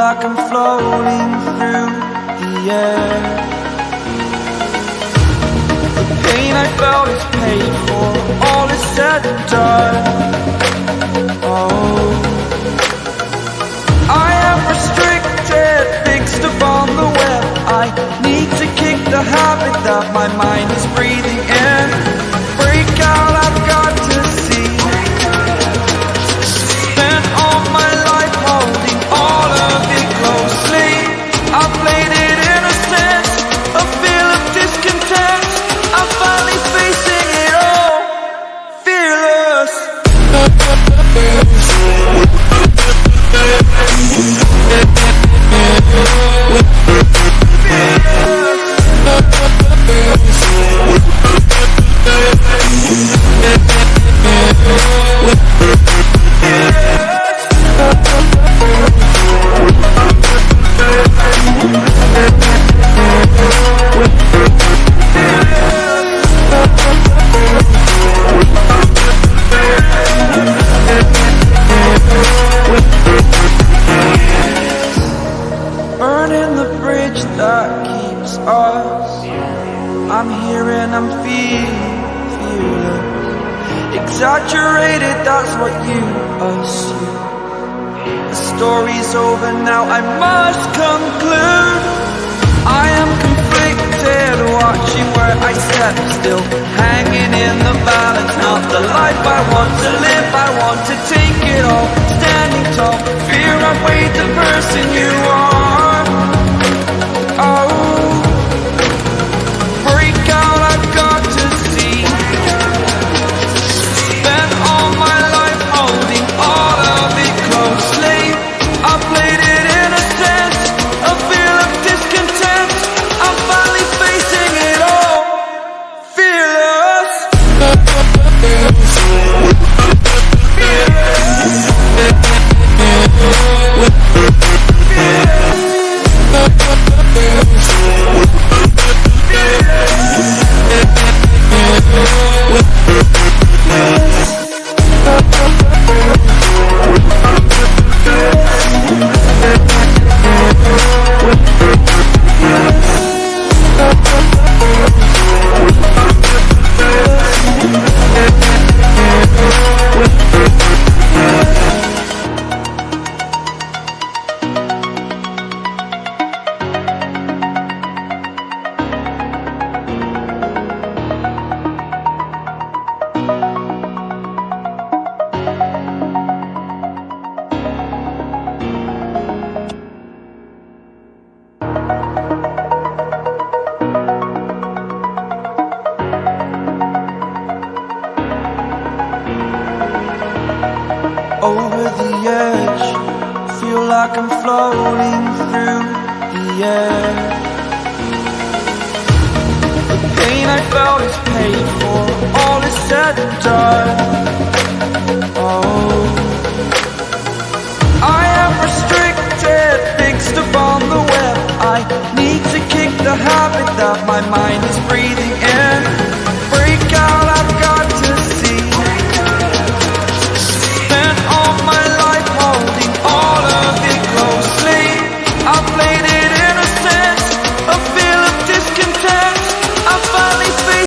like I'm floating through the air. The pain I felt is paid for, all is said and done. Oh, I am restricted, fixed upon the web. I need to kick the habit that my mind is breathing in. Break out, I've got to see. Spent all my life holding all of it closely. I played it innocent, a feel of discontent. I'm finally facing it all, fearless. Burning the bridge that keeps us. I'm here and I'm fearless. Exaggerated, that's what you assume. The story's over now, I must conclude. I am conflicted, watching where I step still, hanging in the balance. Not the life I want to live, I want to take it all. Standing tall, fear I've weighed the person you are. Oh, break out, I've got to see. Spent all my life holding all of it closely. I played it innocent, a feel of discontent. I'm finally facing it all, fearless. Over the edge, feel like I'm floating through the air. The pain I felt is paid for, all is said and done. Oh, I am restricted, fixed upon the web. I need to kick the habit that my mind is breathing.